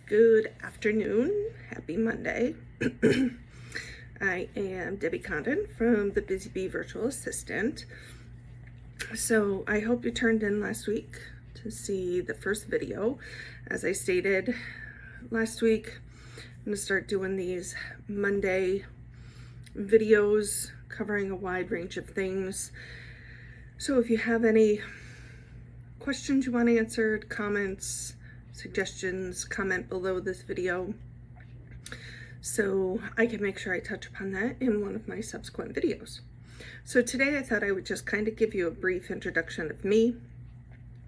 Good afternoon. Happy Monday. I am Debbie Condon from the Busy Bee Virtual Assistant. So I hope you turned in last week to see the first video. As I stated last week, I'm going to start doing these Monday videos covering a wide range of things. So if you have any questions you want answered, comments, suggestions, comment below this video so I can make sure I touch upon that in one of my subsequent videos. So today I thought I would just kind of give you a brief introduction of me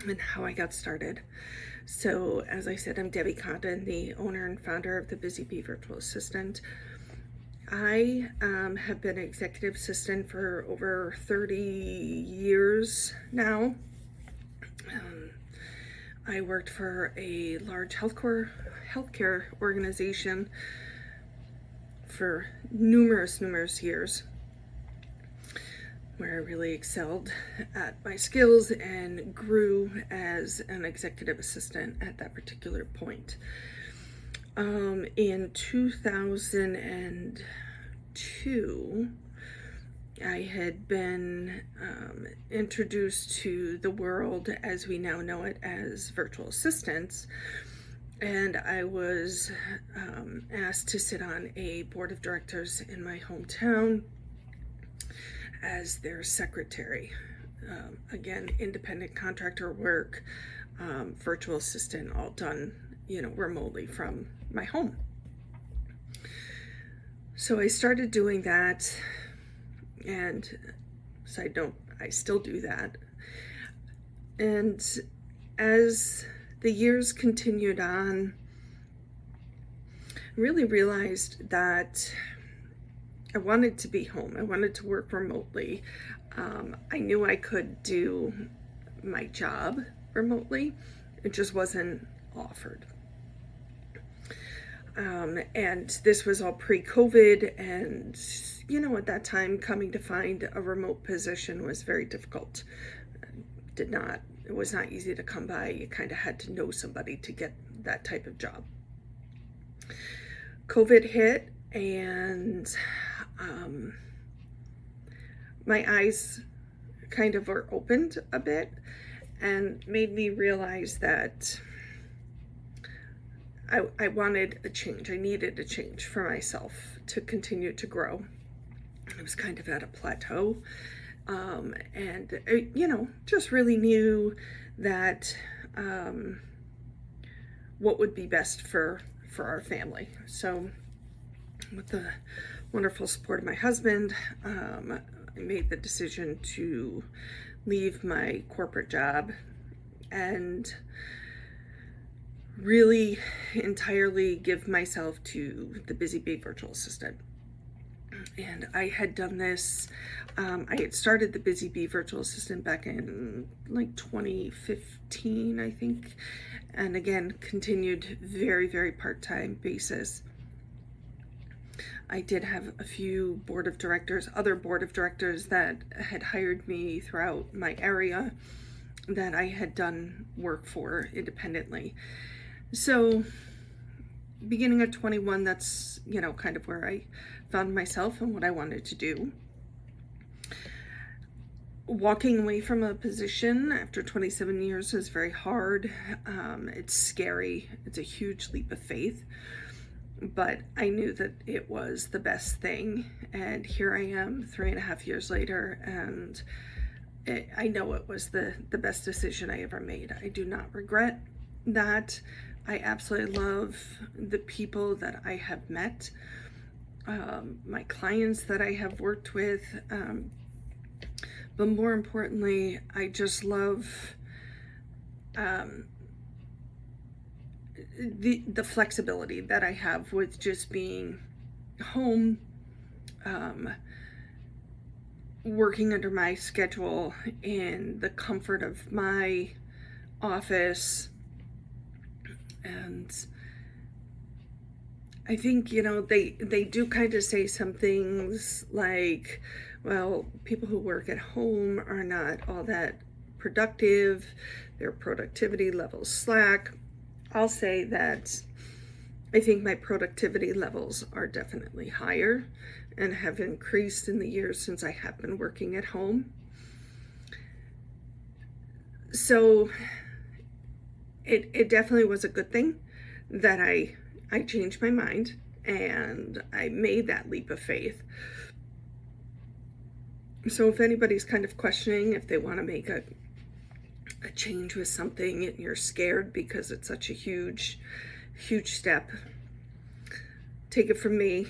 and how I got started. So as I said, I'm Debbie Condon, the owner and founder of the Busy Bee Virtual Assistant. I have been executive assistant for over 30 years now. I worked for a large healthcare organization for numerous years, where I really excelled at my skills and grew as an executive assistant at that particular point. In 2002, I had been introduced to the world as we now know it as virtual assistants, and I was asked to sit on a board of directors in my hometown as their secretary. Again, independent contractor work, virtual assistant, all done, remotely from my home. So I started doing that. And side note, I still do that. And as the years continued on, I really realized that I wanted to be home. I wanted to work remotely. I knew I could do my job remotely. It just wasn't offered. And this was all pre-COVID, and at that time, coming to find a remote position was very difficult. It was not easy to come by. You kind of had to know somebody to get that type of job. COVID hit, and my eyes kind of were opened a bit and made me realize that I wanted a change. I needed a change for myself to continue to grow. I was kind of at a plateau, and just really knew that what would be best for our family. So with the wonderful support of my husband, I made the decision to leave my corporate job and really entirely give myself to the Busy Bee Virtual Assistant. And I had done this, I had started the Busy Bee Virtual Assistant back in like 2015, I think. And again, continued very part-time basis. I did have a few other board of directors that had hired me throughout my area that I had done work for independently. So beginning of 21, that's, kind of where I found myself and what I wanted to do. Walking away from a position after 27 years is very hard. It's scary. It's a huge leap of faith, but I knew that it was the best thing. And here I am 3.5 years later, and I know it was the best decision I ever made. I do not regret that. I absolutely love the people that I have met, my clients that I have worked with, but more importantly, I just love the flexibility that I have with just being home, working under my schedule in the comfort of my office. And I think, they do kind of say some things like, well, people who work at home are not all that productive, their productivity levels slack. I'll say that I think my productivity levels are definitely higher and have increased in the years since I have been working at home. So it definitely was a good thing that I changed my mind and I made that leap of faith. So if anybody's kind of questioning if they want to make a change with something and you're scared because it's such a huge step, take it from me,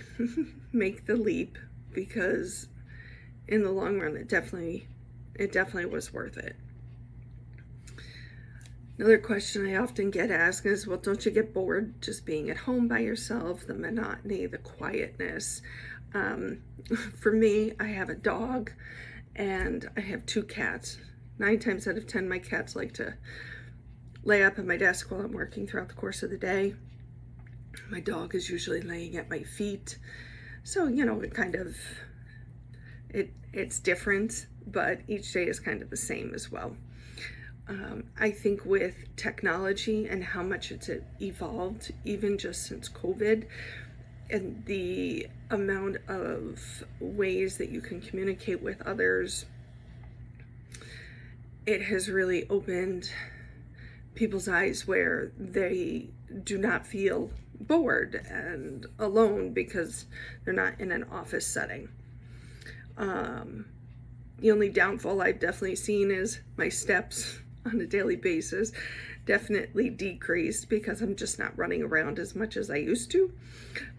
make the leap, because in the long run it definitely was worth it. Another question I often get asked is, well, don't you get bored just being at home by yourself, the monotony, the quietness? For me, I have a dog and I have 2 cats. 9 times out of 10, my cats like to lay up at my desk while I'm working throughout the course of the day. My dog is usually laying at my feet. So, you know, it's different, but each day is kind of the same as well. I think with technology and how much it's evolved, even just since COVID, and the amount of ways that you can communicate with others, it has really opened people's eyes where they do not feel bored and alone because they're not in an office setting. The only downfall I've definitely seen is my steps on a daily basis definitely decreased because I'm just not running around as much as I used to.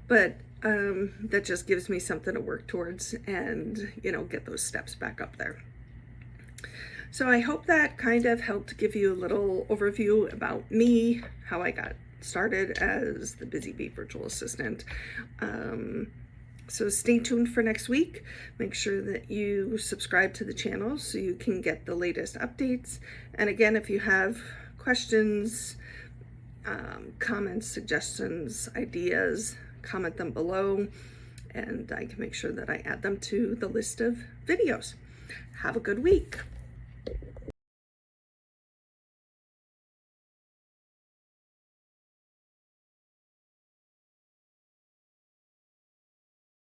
But that just gives me something to work towards and, you know, get those steps back up there. So I hope that kind of helped give you a little overview about me, how I got started as the Busy Bee virtual assistant. So stay tuned for next week. Make sure that you subscribe to the channel so you can get the latest updates. And again, if you have questions, comments, suggestions, ideas, comment them below, and I can make sure that I add them to the list of videos. Have a good week.